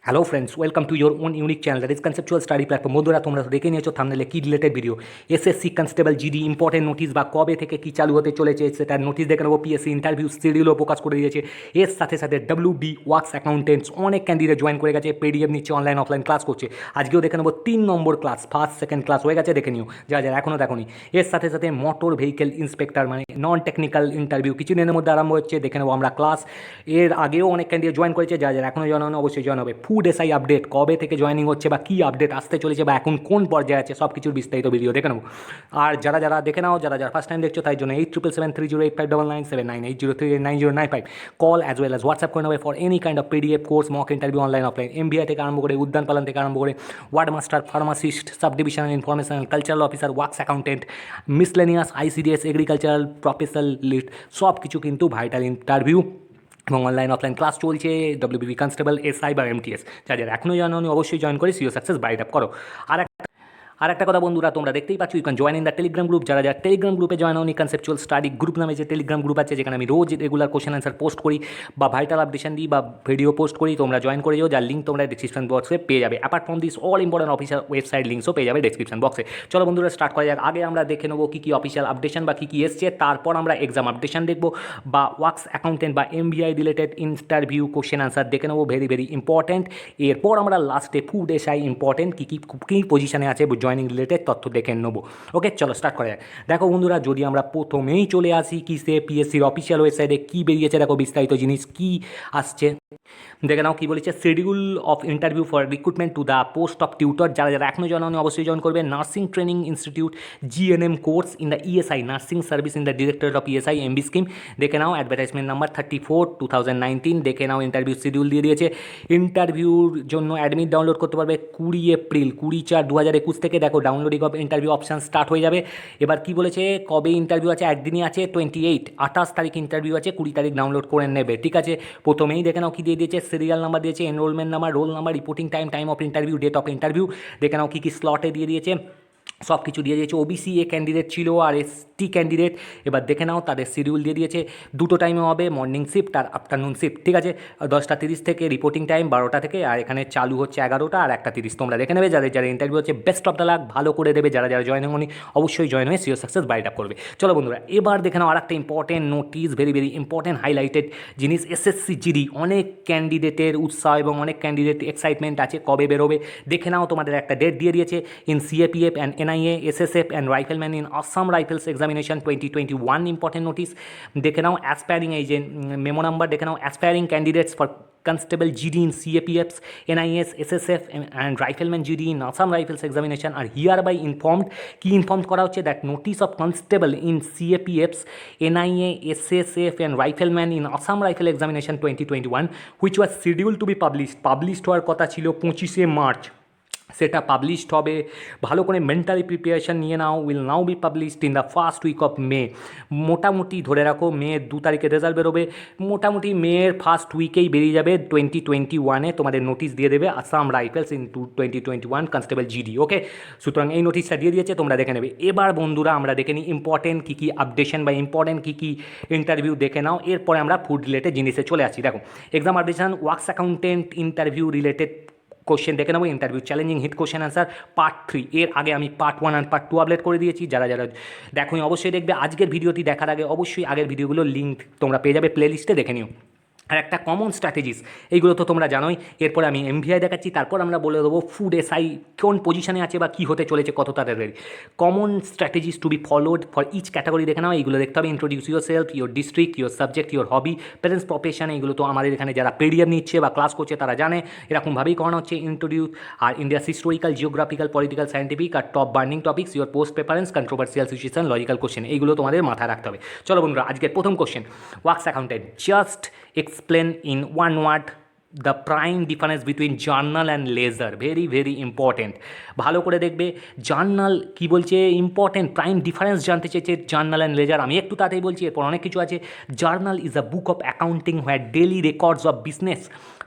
Hello friends, welcome to your own unique channel that is conceptual study platform. বন্ধুরা, তোমরা তো দেখে নিয়েছো থাম্বনেলে কি related video. SSC constable GD important notice বা কবে থেকে কী চালু হতে চলেছে সেটার নোটিস দেখে নেবো। পিএসসি ইন্টারভিউ শিডিউলও প্রকাশ করে দিয়েছে। এর সাথে সাথে WB ওয়ার্কস অ্যাকাউন্টেন্টস অনেক ক্যান্ডিডেট জয়েন করে গেছে, পিডিএফ নিচ্ছে, অনলাইন অফলাইন ক্লাস করছে। আজকেও দেখে নেবো 3 নম্বর ক্লাস, ফার্স্ট সেকেন্ড ক্লাস হয়ে গেছে, দেখে নিও যা যা এখনও দেখোনি। এর সাথে সাথে মোটর ভেহিকেল ইন্সপেক্টর মানে নন টেকনিক্যাল ইন্টারভিউ কিছুদিনের মধ্যে আরম্ভ হচ্ছে, দেখে নেবো আমরা ক্লাস। এর আগেও অনেক ক্যান্ডিডেট জয়েন করেছে, যা যারা এখনও জয়েন হয়নি অবশ্যই জয়েন হবে। ফুড এসআই আপডেট কবে থেকে জয়েনিং হচ্ছে বা কী আপডেট আসতে চলেছে বা এখন কোন পর্যায়ে আছে সব কিছুর বিস্তারিত ভিডিও দেখে নেবো। আর যারা যারা দেখে নাও, যারা যারা ফার্স্ট টাইম দেখছো তাই জন্য 877730859979 call as well as WhatsApp করে নেবে for any kind of PDF course, mock interview, online offline, MBI থেকে আরম্ভ করে উদ্যান পালন থেকে আরম্ভ করে ward master, pharmacist, sub divisional information cultural officer, works accountant, miscellaneous, ICDS, agricultural, professional list সব কিছু কিন্তু ভাইটাল ইন্টারভিউ এবং অনলাইন অফলাইন ক্লাস চলছে। WBB কনস্টেবল, এসআই বা MTS যাদের এখনও জয়েন হয়নি অবশ্যই জয়েন করে সিও সাকসেস বাইট আপ করো। আর একটা কথা বন্ধুরা, তোমরা দেখতেই পাচ্ছ you can join in the Telegram group. যারা যারা টেলিগ্রাম গ্রুপে জয়েন হয়নি, কনসেপচুয়াল স্টাডি গ্রুপ নামে যে টেলিগ্রাম গ্রুপ আছে যেখানে আমি রোজ রেগুলার কোশ্চেন অ্যান্সার পোস্ট করি বা ভাইটাল আপডেশন দিই বা ভিডিও পোস্ট করি, তোমরা জয়েন করে যাও, যার লিঙ্ক তোমরা ডিসক্রিপশন বক্সে পেয়ে যাবে। Apart from this all important official website লিঙ্কসও পেয়ে যাবে ডিসক্রিপশন বক্সে। চলো বন্ধুরা স্টার্ট করা যাক। আগে আমরা দেখে নেবো কী কী অফিসিয়াল আপডেশন বা কী কী এসছে, তারপর আমরা এক্সাম আপডেশন দেখবো বা ওয়ার্কস অ্যাকাউন্টেন্ট বা MBI related interview question answer দেখে নেবো, ভেরি ভেরি ইম্পর্টেন্ট। এরপর আমরা লাস্টে ফুড এসআই ইম্পর্টেন্ট কী কী কী পজিশনে আছে জয়েনিং রিলেটেড তথ্য দেখে নেবো। ওকে চলো স্টার্ট করা যাক। দেখো বন্ধুরা, যদি আমরা প্রথমেই চলে আসি কিসে, পিএসসির অফিসিয়াল ওয়েবসাইটে কী বেরিয়েছে, দেখো বিস্তারিত জিনিস কী আসছে দেখে নাও। কী বলেছে, schedule of interview for recruitment to the post of tutor. যারা যারা এখনও জয়েন হয়নি অবশ্যই জয়েন করবে। Nursing training institute GNM course in the ESI nursing service in the directorate of ESI MB scheme দেখে নাও। অ্যাডভার্টাইজমেন্ট নাম্বার 34/2019 দেখে নাও। Interview schedule দিয়ে দিয়েছে। ইন্টারভিউর জন্য অ্যাডমিট ডাউনলোড করতে পারবে 20 এপ্রিল, 20/4/2021 থেকে। দেখো downloading of interview option start হয়ে যাবে। এবার কি বলেছে, কবে ইন্টারভিউ আছে, একদিনই আছে, 28 তারিখ ইন্টারভিউ আছে, 20 তারিখ ডাউনলোড করে নেবে। ঠিক আছে, প্রথমেই দেখে নাও কী দিয়ে দিয়েছে, সিরিয়াল নাম্বার দিয়েছে, enrollment number, roll number, reporting time, time of interview, date of interview দেখে নাও কী কী স্লটে দিয়ে দিয়েছে, সব কিছু দিয়ে দিয়েছে। OBC ক্যান্ডিডেট ছিল আর ST ক্যান্ডিডেট। এবার দেখে নাও তাদের শিডিউল দিয়ে দিয়েছে, দুটো টাইমে হবে, মর্নিং শিফট আর আফটারনুন শিফট। ঠিক আছে, 10টা 30 থেকে রিপোর্টিং টাইম, 12টা থেকে, আর এখানে চালু হচ্ছে 11টা আর 1টা 30। তোমরা দেখে নেবে, যাদের যারা ইন্টারভিউ হচ্ছে বেস্ট অফ দ্য লাক, ভালো করে দেবে। যারা যারা জয়েন হয়নি অবশ্যই জয়েন হয়ে সিও সাকসেস বাইট আপ করবে। চলো বন্ধুরা এবার দেখে নাও আর একটা important notice, very very important highlighted জিনিস। SSC GD অনেক ক্যান্ডিডেটের উৎসাহ এবং অনেক ক্যান্ডিডেট এক্সাইটমেন্ট আছে কবে বেরোবে। দেখে নাও তোমাদের একটা ডেট দিয়ে দিয়েছে। In CAPF and NIA SSF and Rifleman in Assam Rifles Examination 2021 important notice দেখে নাও। অ্যাসপায়ারিং এই যে মেমো নাম্বার দেখে নাও, aspiring candidates for constable GD in CAPFs, NIS, SSF and Rifleman GD in Assam Rifles Examination are hereby informed। কি inform করা হচ্ছে, that notice of constable in CAPFs, NIA, SSF and Rifleman in Assam Rifle Examination 2021 which was scheduled to be published হওয়ার কথা ছিল 25শে March, সেটা published হবে। ভালো করে মেন্টালি প্রিপারেশান নিয়ে নাও। Will now be published in the first week of May. মোটামুটি ধরে রাখো মে 2 তারিখে রেজাল্ট বেরোবে, মোটামুটি মেয়ের ফার্স্ট উইকেই বেরিয়ে যাবে। 2021 তোমাদের নোটিশ দিয়ে দেবে Assam rifles in 2021 constable GD। ওকে, সুতরাং এই নোটিশটা দিয়ে দিয়েছে, তোমরা দেখে নেবে। এবার বন্ধুরা আমরা দেখে নিই ইম্পর্টেন্ট কী কী আপডেশন বা ইম্পর্টেন্ট কী কী ইন্টারভিউ দেখে নাও। এরপরে আমরা ফুড রিলেটেড জিনিসে চলে আসি। দেখো exam updation, works accountant interview related question দেখে নেবো। Interview challenging hit question answer part 3। এর আগে আমি পার্ট 1 আর পার্ট 2 আপলোড করে দিয়েছি। যারা যারা দেখোনি অবশ্যই দেখবে। আজকের ভিডিওটি দেখার আগে অবশ্যই আগের ভিডিওগুলোর লিঙ্ক তোমরা পেয়ে যাবে প্লেলিস্টে, দেখে নিও। আর একটা কমন স্ট্র্যাটেজিস, এইগুলো তো তোমরা জানোই। এরপরে আমি MVI দেখাচ্ছি, তারপর আমরা বলে দেবো ফুড এসআই কোন পজিশনে আছে বা কী হতে চলেছে কত তাড়াতাড়ি। Common strategies to be followed for each category দেখে নাও। এইগুলো দেখতে হবে। Introduce yourself, your district, your subject, your hobby, parents profession. এইগুলো তো আমাদের এখানে যারা পিডিএফ নিচ্ছে বা ক্লাস করছে তারা জানে, এরকমভাবেই করানো হচ্ছে। ইন্ট্রোডিউস আর India's historical, geographical, political, scientific আর top burning topics, your post preference, controversial situation, logical question. এইগুলো তোমাদের মাথায় রাখতে হবে। চলো বন্ধুরা আজকের প্রথম question, works accountant just explain in one word the prime difference between journal and ledger। Very very important, ভালো করে দেখবে। জার্নাল কী বলছে, ইম্পর্টেন্ট প্রাইম ডিফারেন্স জানতে চেয়েছে জার্নাল অ্যান্ড লেজার। আমি একটু তাড়াতাড়ি বলছি, এরপর অনেক কিছু আছে। Journal is a book of accounting where daily records of business,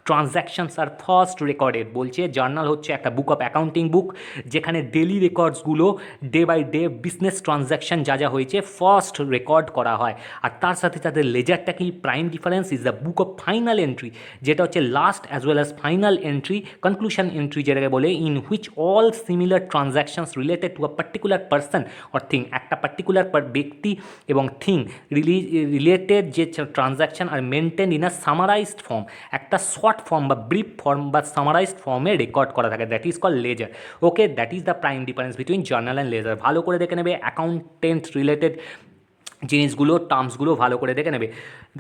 transactions are first recorded. বলছে জার্নাল হচ্ছে একটা বুক অফ অ্যাকাউন্টিং বুক, যেখানে ডেলি রেকর্ডসগুলো day by day business transaction যা যা হয়েছে ফার্স্ট রেকর্ড করা হয়। আর তার সাথে সাথে লেজারটা কি, prime difference is the book of final entry, যেটা হচ্ছে last as well as final entry, conclusion entry যেটাকে বলে, in which all similar transactions related to a particular person or thing. একটা পার্টিকুলার ব্যক্তি এবং থিং রিলেটেড যে transaction আর maintain in a summarized form, একটা শর্ট ফর্ম বা brief form বা সামারাইজড ফর্মে রেকর্ড করা থাকে, that is call ledger. Okay, that is the prime difference between journal and ledger. ভালো করে দেখে নেবে অ্যাকাউন্টেন্ট রিলেটেড জিনিসগুলো, টার্মসগুলো ভালো করে দেখে নেবে।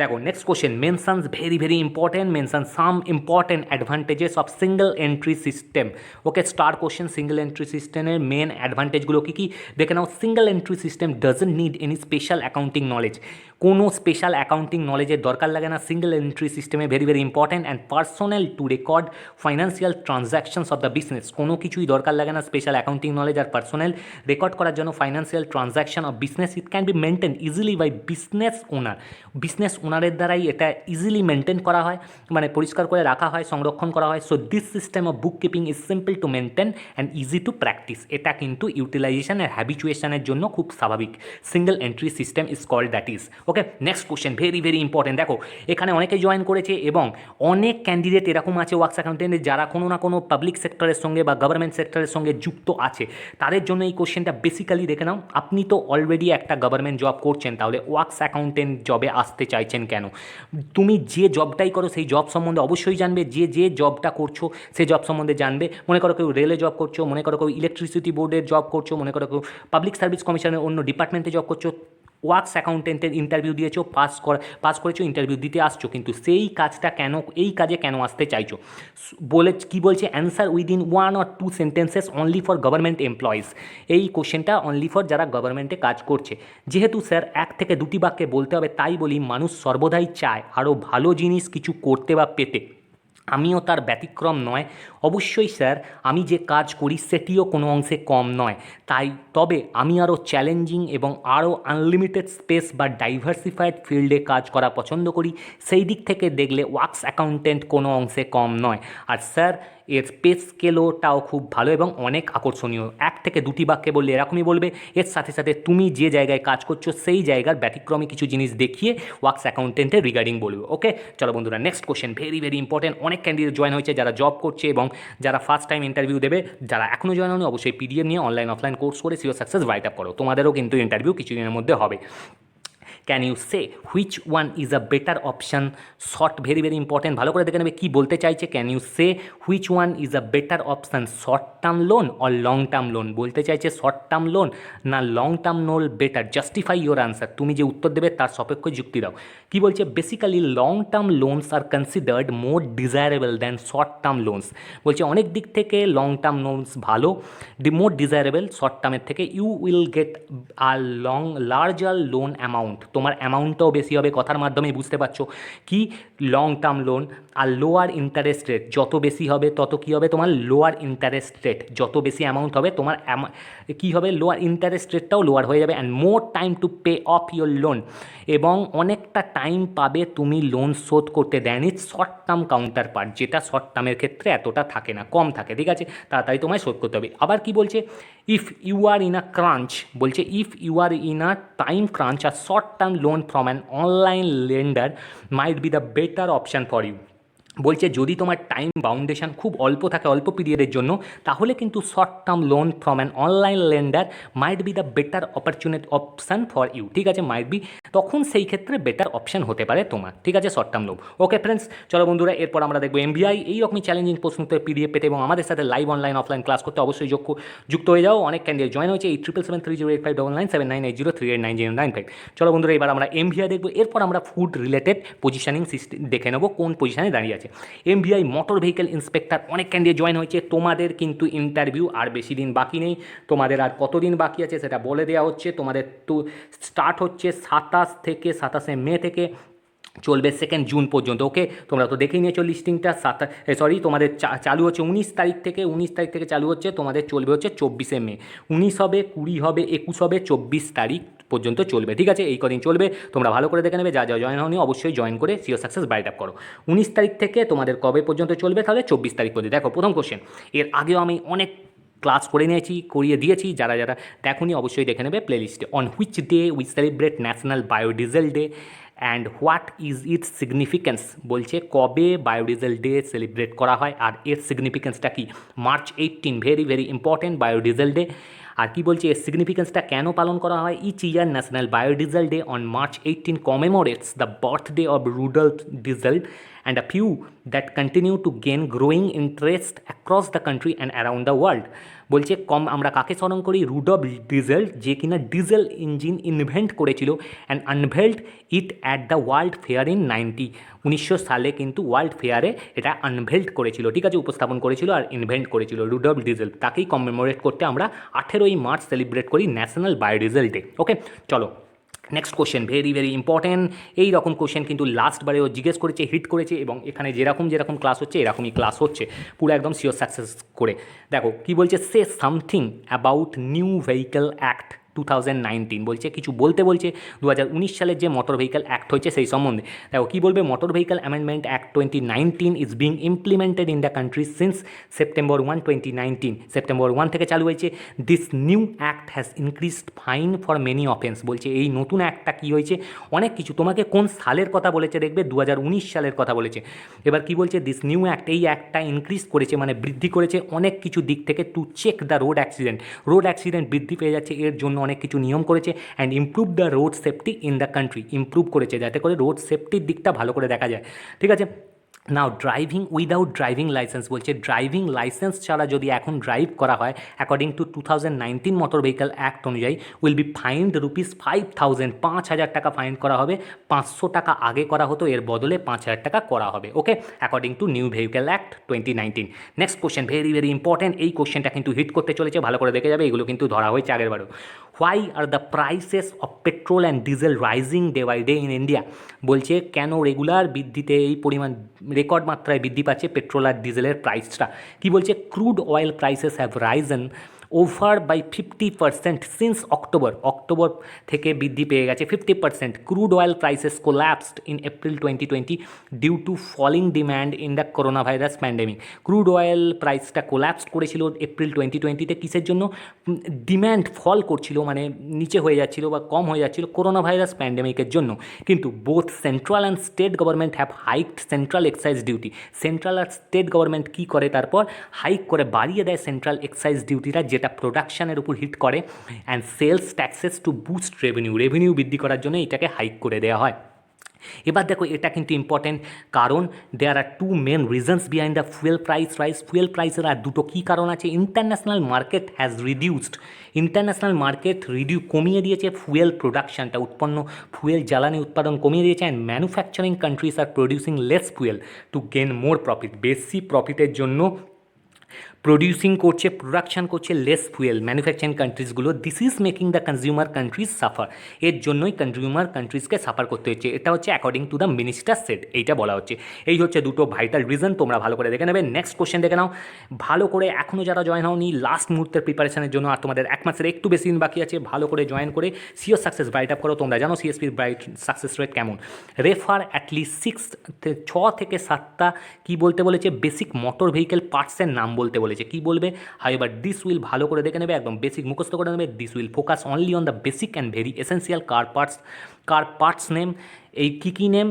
দেখো next question, mentions very very important, mention some important advantages of single entry system. Okay, star question, single entry সিস্টেমের মেন অ্যাডভান্টেজগুলো কী কী দেখে নাও। Single entry system doesn't need any special accounting knowledge, কোনো স্পেশাল অ্যাকাউন্টিং নলেজের দরকার লাগে না। সিঙ্গেল এন্ট্রি সিস্টেমে very very important and personal to record financial transactions of the business, কোনো কিছুই দরকার লাগে না স্পেশাল অ্যাকাউন্টিং নলেজ আর পার্সোনাল রেকর্ড করার জন্য financial transaction of business. It can be maintain easily by business owner, business ওনারের দ্বারাই এটা ইজিলি মেনটেন করা হয়, মানে পরিষ্কার করে রাখা হয়, সংরক্ষণ করা হয়। So this system of book keeping is simple to maintain and easy to practise. এটা কিন্তু ইউটিলাইজেশন আর হ্যাবিচুয়েশনের জন্য খুব স্বাভাবিক। Single entry system is called that is. Okay, next question very very important. দেখো এখানে অনেকে জয়েন করেছে এবং অনেক ক্যান্ডিডেট এরকম আছে ওয়ার্কস অ্যাকাউন্টেন্টের যারা কোনো না কোনো পাবলিক সেক্টরের সঙ্গে বা গভর্নমেন্ট সেক্টরের সঙ্গে যুক্ত আছে, তাদের জন্য এই কোশ্চেনটা বেসিক্যালি দেখে নাও। আপনি তো অলরেডি একটা গভর্নমেন্ট জব করছেন, তাহলে ওয়ার্কস অ্যাকাউন্টেন্ট জবে আসতে চাইছেন কেন? তুমি যে জবটাই করো সেই জব সম্বন্ধে অবশ্যই জানবে, যে জবটা করছো সেই জব সম্বন্ধে জানবে। মনে করো কেউ রেলে জব করছো, মনে করো কেউ ইলেকট্রিসিটি বোর্ডের জব করছো, মনে করো কেউ পাবলিক সার্ভিস কমিশনের অন্য ডিপার্টমেন্টে জব করছো, ওয়ার্কস অ্যাকাউন্টেন্টের ইন্টারভিউ দিয়েছো, পাস করেছো, ইন্টারভিউ দিতে আসছো, কিন্তু সেই কাজটা কেন, এই কাজে কেন আসতে চাইছো? বলে কি বলছে, answer within 1 or 2 sentences only for government employees. এই কোশ্চেনটা অনলি ফর যারা গভর্নমেন্টে কাজ করছে। যেহেতু স্যার 1 থেকে 2টি বাক্যে বলতে হবে, তাই বলি মানুষ সর্বদাই চায় আরও ভালো জিনিস কিছু করতে বা পেতে। আমিও তার ব্যতিক্রম নয়। অবশ্যই স্যার আমি যে কাজ করি সেটিও কোনো অংশে কম নয়, তাই তবে আমি আরও চ্যালেঞ্জিং এবং আরও আনলিমিটেড স্পেস বা ডাইভার্সিফাইড ফিল্ডে কাজ করা পছন্দ করি। সেই দিক থেকে দেখলে ওয়ার্কস অ্যাকাউন্টেন্ট কোনো অংশে কম নয়। আর স্যার এর পে স্কেলটাও খুব ভালো এবং অনেক আকর্ষণীয়। 1 থেকে 2টি বাক্যে বললে এরকমই বলবে, এর সাথে সাথে তুমি যে জায়গায় কাজ করছো সেই জায়গার ব্যতিক্রমী কিছু জিনিস দেখিয়ে ওয়ার্কস অ্যাকাউন্টেন্টের রিগার্ডিং বলবে। ওকে, চলো বন্ধুরা next question very very important. অনেক ক্যান্ডিডেট জয়েন হয়েছে যারা জব করছে এবং যারা ফার্স্ট টাইম ইন্টারভিউ দেবে। যারা এখনও জয়েন হয়নি অবশ্যই পিডিএফ নিয়ে অনলাইন অফলাইন কোর্স করে সিওর সাকসেস রাইট আপ করো, তোমাদেরও কিন্তু ইন্টারভিউ কিছুদিনের মধ্যে হবে। Can you say which one is a better option? Short very very important, ভালো করে দেখে নেবে কী বলতে চাইছে। Can you say which one is a better option, short term loan or long term loan? বলতে চাইছে শর্ট টার্ম লোন না long term loan better. Justify your answer, তুমি যে উত্তর দেবে তার সাপেক্ষে যুক্তি দাও। কী বলছে, বেসিক্যালি লং টার্ম লোনস আর কনসিডার্ড মোর desirable than short term loans. বলছে অনেক দিক থেকে লং টার্ম লোনস ভালো, মোর ডিজায়ারেবল শর্ট টার্মের থেকে। You will get a larger loan amount, তোমার অ্যামাউন্টটাও বেশি হবে। কথার মাধ্যমেই বুঝতে পারছো কি লং টার্ম লোন আর লোয়ার ইন্টারেস্ট রেট, যত বেশি হবে তত কী হবে, তোমার লোয়ার ইন্টারেস্ট রেট, যত বেশি অ্যামাউন্ট হবে তোমার কী হবে, লোয়ার ইন্টারেস্ট রেটটাও লোয়ার হয়ে যাবে। And more time to pay off your loan, এবং অনেকটা টাইম পাবে তুমি লোন শোধ করতে। Then it's short term counterpart, যেটা শর্ট টার্মের ক্ষেত্রে এতটা থাকে না, কম থাকে, ঠিক আছে, তাড়াতাড়ি তোমায় শোধ করতে হবে। আবার কি বলছে, if you are in a crunch, বলছে if you are in a time crunch আর short term loan from an online lender might be the better option for you. বলছে যদি তোমার টাইম বাউন্ডেশন খুব অল্প থাকে, অল্প পিরিয়ডের জন্য, তাহলে কিন্তু short term loan from an online lender might be the better option for you, ঠিক আছে, মাইট বি, তখন সেই ক্ষেত্রে বেটার অপশান হতে পারে তোমার, ঠিক আছে, short term loan. Okay friends, চলো বন্ধুরা এরপর আমরা দেখবো এমবিআই। এইরকমই চ্যালেঞ্জিং প্রশ্ন উত্তর পিডিএফ পেতে এবং আমাদের সাথে লাইভ অনলাইন অফলাইন ক্লাস করতে অবশ্যই যুক্ত হয়ে যাও। অনেক ক্যান্ডিডেট জয়েন হয়েছে 877308599798038995। চলো বন্ধুরা এবার আমরা এমবিআই দেখবো। এরপর আমরা ফুড রিলেটেড পজিশনিং সিস্টেম দেখে নেবো, কোন পজিশনে দাঁড়িয়ে আছে। এমবিআই মোটর ভেহিকেল ইন্সপেক্টর, অনেক ক্যান্ডিডেট জয়েন হয়েছে। তোমাদের কিন্তু ইন্টারভিউ আর বেশি দিন বাকি নেই, তোমাদের আর কতদিন বাকি আছে সেটা বলে দেওয়া হচ্ছে। তোমাদের তো স্টার্ট হচ্ছে 27 মে থেকে চলবে 2 জুন পর্যন্ত। ওকে, তোমরা তো দেখেই নিয়েছো লিস্টিংটা। তোমাদের চালু হচ্ছে 19 তারিখ থেকে, 19 তারিখ থেকে চালু হচ্ছে, তোমাদের চলবে হচ্ছে 24শে মে। 19 হবে, 20 হবে, 21 হবে, 24 তারিখ পর্যন্ত চলবে। ঠিক আছে, এই কদিন চলবে, তোমরা ভালো করে দেখে নেবে। যা যা জয়েন হওনি অবশ্যই জয়েন করে সিওর সাকসেস ব্রাইট আপ করো। 19 তারিখ থেকে তোমাদের কবে পর্যন্ত চলবে, তাহলে 24 তারিখ পর্যন্ত। দেখো প্রথম কোশ্চেন, এর আগেও আমি অনেক ক্লাস করিয়ে দিয়েছি, যারা যারা দেখোনি অবশ্যই দেখে নেবে প্লেলিস্টে। On which day we celebrate national biodiesel day and what is its significance, বলছে কবে বায়োডিজেল ডে সেলিব্রেট করা হয় আর এর সিগনিফিক্যান্সটা কী। March 18, very very important biodiesel day. আর কি বলছে এর সিগনিফিক্যান্সটা কেন পালন করা হয়। Each year national biodiesel day on March 18 commemorates the birthday of Rudolf Diesel and a few that continue to gain growing interest across the country and around the world। বলছে আমরা কাকে স্মরণ করি, রুডল্ফ ডিজেল, যে কিনা diesel engine invent করেছিল and unveiled it at the world fair in 1900 সালে কিন্তু ওয়ার্ল্ড ফেয়ারে এটা আনভেল্ড করেছিল। ঠিক আছে, উপস্থাপন করেছিল আর ইনভেন্ট করেছিল রুডল্ফ ডিজেল। তাকেই কমেমোরেট করতে আমরা 18ই মার্চ সেলিব্রেট করি ন্যাশনাল বায়োডিজেল ডে। ওকে, চলো next question, very very important. এই রকম কোশ্চেন কিন্তু লাস্টবারেও জিজ্ঞেস করেছে, হিট করেছে, এবং এখানে যেরকম ক্লাস হচ্ছে এরকমই ক্লাস হচ্ছে পুরো একদম সিওর সাকসেস করে। দেখো কি বলছে, say something about new vehicle act 2019, বলছে কিছু বলছে 2019 সালের যে মোটর ভেহিক্যাল অ্যাক্ট হয়েছে সেই সম্বন্ধে। দেখো কী বলবে, motor vehicle amendment act 2019 is being implemented in the country since September 1, 2019। September 1 থেকে চালু হয়েছে। This new act has increased fine for many offence, বলছে এই নতুন অ্যাক্টটা কী হয়েছে, অনেক কিছু। তোমাকে কোন সালের কথা বলেছে দেখবে, 2019 সালের কথা বলেছে। এবার কি বলছে, দিস নিউ অ্যাক্ট, এই অ্যাক্টটা ইনক্রিজ করেছে মানে বৃদ্ধি করেছে অনেক কিছু দিক থেকে, to check the road accident বৃদ্ধি পেয়ে যাচ্ছে, এর জন্য অনেক কিছু নিয়ম করেছে। And improve the road safety in the country, improve করেছে যাতে করে রোড সেফটির দিকটা ভালো করে দেখা যায়। ঠিক আছে, নাও ড্রাইভিং উইদাউট ড্রাইভিং লাইসেন্স, বলছে ড্রাইভিং লাইসেন্স ছাড়া যদি এখন ড্রাইভ করা হয় according to 2019 motor vehicle act অনুযায়ী উইল বি ফাইন্ড ₹5,000, 5,000 টাকা ফাইন করা হবে। 500 টাকা আগে করা হতো, এর বদলে 5,000 টাকা করা হবে। Okay, according to new vehicle act 2019। Next question, very very important. এই কোশ্চেনটা কিন্তু হিট করতে চলেছে, ভালো করে দেখে যাবে, এগুলো কিন্তু ধরা হয়েছে আগেরবারও। Why are the prices of petrol and diesel rising day by day in India, বলছে কেন রেগুলার বৃদ্ধিতে এই পরিমাণ রেকর্ড মাত্রায় বৃদ্ধি পাচ্ছে পেট্রোল আর ডিজেলের প্রাইসটা। কি বলছে, crude oil prices have risen over by 50% since October থেকে বৃদ্ধি পেয়ে গেছে 50%। Crude oil prices collapsed in April 2020 due to falling demand in the corona virus pandemic. Crude oil প্রাইসটা কোল্যাপস করেছিল এপ্রিল 2020-তে, কিসের জন্য, ডিম্যান্ড ফল করছিল, মানে নিচে হয়ে যাচ্ছিল বা কম হয়ে যাচ্ছিল করোনা ভাইরাস প্যান্ডেমিকের জন্য। কিন্তু both central and state government have hiked central excise duty, central আর স্টেট গভর্নমেন্ট কী করে, তারপর হাইক করে বাড়িয়ে দেয় সেন্ট্রাল এক্সাইজ ডিউটিটা, যেটা প্রোডাকশানের উপর হিট করে। And sales taxes to boost revenue বৃদ্ধি করার জন্য এটাকে হাইক করে দেওয়া হয়। এবার দেখো এটা কিন্তু ইম্পর্টেন্ট, কারণ there are two main reasons behind the fuel price rise. Fuel প্রাইসের আর দুটো কী কারণ আছে। International market has reduced, international market কমিয়ে দিয়েছে ফুয়েল প্রোডাকশানটা, ফুয়েল জ্বালানি উৎপাদন কমিয়ে দিয়েছে। And manufacturing countries are producing less fuel to gain more profit, বেশি প্রফিটের জন্য প্রোডাকশান করছে লেস ফুয়েল ম্যানুফ্যাকচারিং কান্ট্রিজগুলো। This is making the consumer countries suffer, এর জন্যই কনজিউমার কান্ট্রিজকে সাফার করতে হচ্ছে। এটা হচ্ছে according to the minister said, এইটা বলা হচ্ছে। এই হচ্ছে দুটো ভাইটাল রিজন, তোমরা ভালো করে দেখে নেবে। নেক্সট কোশ্চেন দেখে নাও ভালো করে, এখনও যারা জয়েন হওনি লাস্ট মুহূর্তের প্রিপারেশনের জন্য, আর তোমাদের এক মাসের একটু বেশি দিন বাকি আছে, ভালো করে জয়েন করে সিওর সাকসেস ব্রাইট আপ করো। তোমরা জানো সিএসপির ব্রাইট সাকসেস রেট কেমন। রেফার অ্যাটলিস্ট 6 থেকে 7টা কী বলতে বলেছে, বেসিক মোটর ভেহিকেল পার্টসের নাম বলতে বলেছে। কী বলবে, হাউএভার দিস উইল, ভালো করে দেখে নেবে, একদম বেসিক মুখস্থ করে নেবে। This will focus only on the basic and very essential car parts name. এই কী name,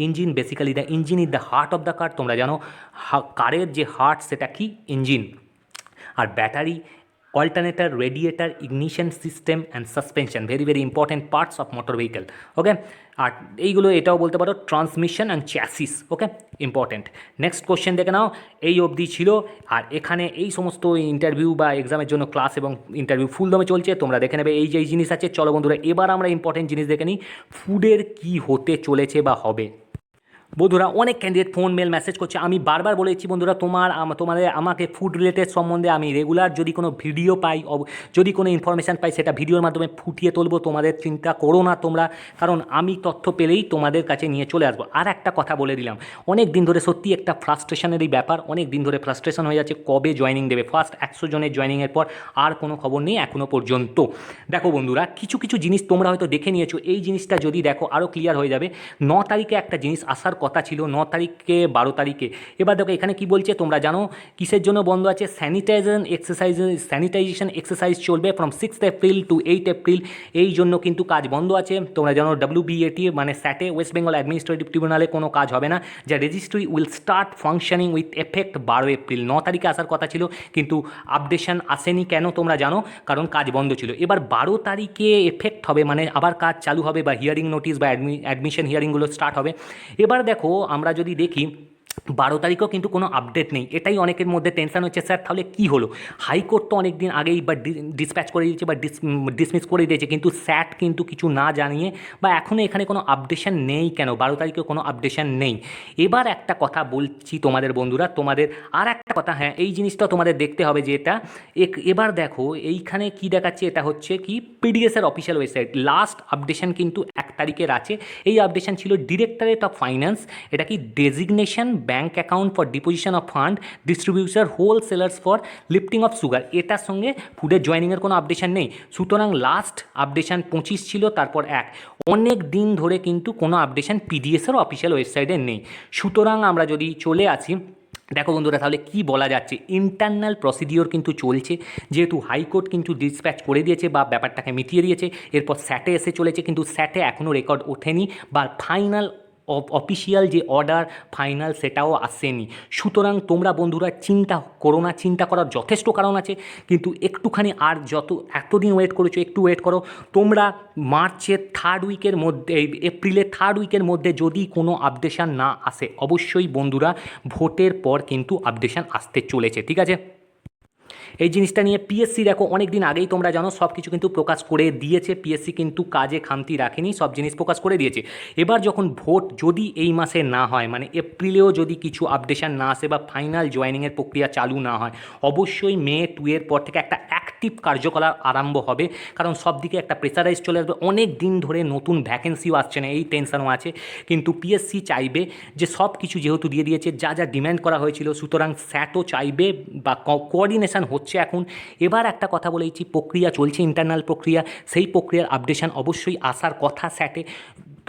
engine basically the engine is the heart of the car. তোমরা জানো কারের যে হার্ট সেটা কি, ইঞ্জিন। আর battery, alternator, radiator, ignition system and suspension, very very important parts of motor vehicle. Okay, আর এইগুলো এটাও বলতে পারো transmission and chassis. Okay, important. Next question দেখে নাও, এই অবধি ছিল। আর এখানে এই সমস্ত ইন্টারভিউ বা এক্সামের জন্য ক্লাস এবং ইন্টারভিউ ফুল দমে চলছে, তোমরা দেখে নেবে এই যে জিনিস আছে। চলো বন্ধুরা, এবার আমরা ইম্পর্টেন্ট জিনিস দেখে নিই, ফুডের কী হতে চলেছে বা হবে। বন্ধুরা অনেক ক্যান্ডিডেট ফোন মেল মেসেজ করছে। আমি বারবার বলেছি বন্ধুরা, তোমাদের আমাকে ফুড রিলেটেড সম্বন্ধে আমি রেগুলার যদি কোনো ভিডিও পাই, যদি কোনো ইনফরমেশান পাই, সেটা ভিডিওর মাধ্যমে ফুটিয়ে তুলবো। তোমাদের চিন্তা করো না তোমরা, কারণ আমি তথ্য পেলেই তোমাদের কাছে নিয়ে চলে আসবো। আর একটা কথা বলে দিলাম, অনেক দিন ধরে সত্যি একটা ফ্রাস্ট্রেশনেরই ব্যাপার, অনেক দিন ধরে ফ্রাস্ট্রেশন হয়ে যাচ্ছে কবে জয়েনিং দেবে। ফার্স্ট 100 জনের জয়েনিংয়ের পর আর কোনো খবর নেই এখনও পর্যন্ত। দেখো বন্ধুরা, কিছু কিছু জিনিস তোমরা হয়তো দেখে নিয়েছো, এই জিনিসটা যদি দেখো আরও ক্লিয়ার হয়ে যাবে। 9 তারিখে একটা জিনিস আসার কথা ছিল, 9 তারিখে 12 তারিখে। এবার দেখো এখানে কি বলছে, তোমরা জানো কিসের জন্য বন্ধ আছে? স্যানিটাইজেশন এক্সারসাইজ চলবে ফ্রম 6 এপ্রিল টু 8 এপ্রিল। এই জন্য কিন্তু কাজ বন্ধ আছে। তোমরা জানো WBAT মানে স্যাটে, ওয়েস্ট বেঙ্গল অ্যাডমিনিস্ট্রেটিভ ট্রিব্যুনালে কোনো কাজ হবে না, যা registry will start functioning with effect 12 April. 9 তারিখে আসার কথা ছিল কিন্তু আপডেশন আসেনি। কেন তোমরা জানো? কারণ কাজ বন্ধ ছিল। এবার 12 তারিখে এফেক্ট হবে, মানে আবার কাজ চালু হবে, বা হিয়ারিং নোটিস বা অ্যাডমিশন হিয়ারিংগুলো স্টার্ট হবে। এবার দেখো আমরা যদি দেখি 12 তারিখেও কিন্তু কোনো আপডেট নেই। এটাই অনেকের মধ্যে টেনশন হচ্ছে, স্যার তাহলে কী হলো? হাইকোর্ট তো অনেক দিন আগেই বা ডিসপ্যাচ করে দিয়েছে বা ডিসমিস করে দিয়েছে, কিন্তু স্যাট কিন্তু কিছু না জানিয়ে বা এখনও এখানে কোনো আপডেশন নেই। কেন 12 তারিখেও কোনো আপডেশন নেই? এবার একটা কথা বলছি তোমাদের বন্ধুরা, তোমাদের আর একটা কথা, হ্যাঁ এই জিনিসটা তোমাদের দেখতে হবে যে এটা এবার দেখো এইখানে কি দেখাচ্ছে, এটা হচ্ছে কি পিডিএসের অফিসিয়াল ওয়েবসাইট। লাস্ট আপডেশন কিন্তু 1 তারিখের আছে। এই আপডেশন ছিল ডিরেক্টরেট অফ ফাইন্যান্স। এটা কি designation bank account for deposition of fund, distributor wholesalers for lifting of sugar. এটার সঙ্গে ফুডের জয়েনিংয়ের কোনো আপডেশন নেই। সুতরাং লাস্ট আপডেশন 25 ছিল, তারপর 1। অনেক দিন ধরে কিন্তু কোনো আপডেশন পিডিএসের অফিসিয়াল ওয়েবসাইটে নেই। সুতরাং আমরা যদি চলে আসি, দেখো বন্ধুরা তাহলে কি বলা যাচ্ছে, ইন্টারনাল প্রসিডিওর কিন্তু চলছে। যেহেতু হাইকোর্ট কিন্তু ডিসপ্যাচ করে দিয়েছে বা ব্যাপারটাকে মিটিয়ে দিয়েছে, এরপর স্যাটে এসে চলেছে, কিন্তু স্যাটে এখনও রেকর্ড ওঠেনি বা ফাইনাল অফিসিয়াল যে অর্ডার ফাইনাল সেটাও আসেনি। সুতরাং তোমরা বন্ধুরা চিন্তা করো না, চিন্তা করার যথেষ্ট কারণ আছে, কিন্তু একটুখানি আর এতদিন ওয়েট করেছো, একটু ওয়েট করো। তোমরা মার্চের 3rd উইকের মধ্যে, এপ্রিলের 3rd উইকের মধ্যে যদি কোনো আপডেশন না আসে, অবশ্যই বন্ধুরা ভোটের পর কিন্তু আপডেশন আসতে চলেছে, ঠিক আছে? এই জিনিসটা নিয়ে পিএসসি দেখো অনেক দিন আগেই তোমরা জানো সব কিছু কিন্তু প্রকাশ করে দিয়েছে। পিএসসি কিন্তু কাজে খামতি রাখেনি, সব জিনিস প্রকাশ করে দিয়েছে। এবার যখন ভোট যদি এই মাসে না হয়, মানে এপ্রিলেও যদি কিছু আপডেশন না আসে বা ফাইনাল জয়েনিংয়ের প্রক্রিয়া চালু না হয়, অবশ্যই মে 2 এর পর থেকে একটা অ্যাক্টিভ কার্যকলাপ আরম্ভ হবে। কারণ সব দিকে একটা প্রেসারাইজ চলে আসবে। অনেক দিন ধরে নতুন ভ্যাকেন্সিও আসছে না, এই টেনশনও আছে। কিন্তু পিএসসি চাইবে যে সব কিছু যেহেতু দিয়ে দিয়েছে, যা যা ডিম্যান্ড করা হয়েছিল, সুতরাং স্যাটও চাইবে বা কোঅর্ডিনেশন হচ্ছে এখন। এবার একটা কথা বলেছি, প্রক্রিয়া চলছে, ইন্টারনাল প্রক্রিয়া, সেই প্রক্রিয়ার আপডেশন অবশ্যই আসার কথা স্যাটে।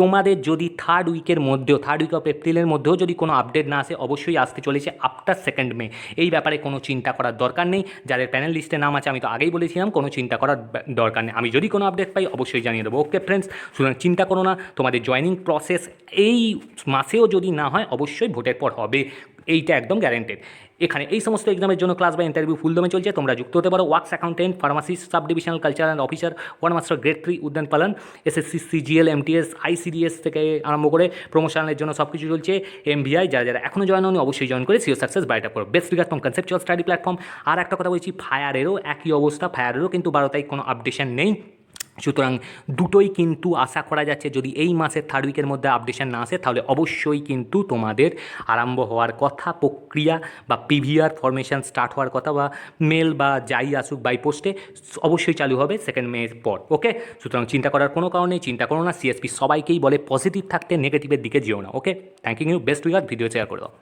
তোমাদের যদি 3rd উইকের মধ্যেও, 3rd উইক অফ এপ্রিলের মধ্যেও যদি কোনো আপডেট না আসে, অবশ্যই আসতে চলেছে আফটার 2nd মে। এই ব্যাপারে কোনো চিন্তা করার দরকার নেই। যাদের প্যানেল লিস্টে নাম আছে, আমি তো আগেই বলেছিলাম কোনো চিন্তা করার দরকার নেই। আমি যদি কোনো আপডেট পাই অবশ্যই জানিয়ে দেবো। ওকে ফ্রেন্ডস, সুতরাং চিন্তা করো না। তোমাদের জয়েনিং প্রসেস এই মাসেও যদি না হয়, অবশ্যই ভোটের পর হবে, এইটা একদম গ্যারেন্টেড। এখানে এই সমস্ত এক্সামের জন্য ক্লাস বা ইন্টারভিউ ফুলদমে চলছে। তোমরা যুক্ত হতে পারো। Works accountant, pharmacist, sub divisional culture and officer, one master grade 3 উদ্যান পালন, SSC, CGL, MTS, ICDS থেকে আরম্ভ করে প্রমোশনের জন্য সব কিছু চলছে। MBI যারা যারা এখনও জয়েন হয়নি অবশ্যই জয়েন করে সিও সাকসেস বাইটা করো। Best regard from conceptual study platform. আর একটা কথা বলছি, ফায়ারেরও একই অবস্থা। ফায়ারেরও কিন্তু 12 তারিখ কোনো আপডেশন নেই। সুতরাং দুটোই কিন্তু আশা করা যাচ্ছে যদি এই মাসের 3rd উইকের মধ্যে আপডেশন না আসে, তাহলে অবশ্যই কিন্তু তোমাদের আরম্ভ হওয়ার কথা প্রক্রিয়া বা পিভিআর ফরমেশন স্টার্ট হওয়ার কথা, বা মেল বা যাই আসুক বাই পোস্টে অবশ্যই চালু হবে 2nd মের পর। ওকে, সুতরাং চিন্তা করার কোনো কারণ নেই, চিন্তা করো না। সিএসপি সবাইকেই বলে পজিটিভ থাকতে, নেগেটিভের দিকে যেও না। Okay, thank you, best regard. Video share করে দাও।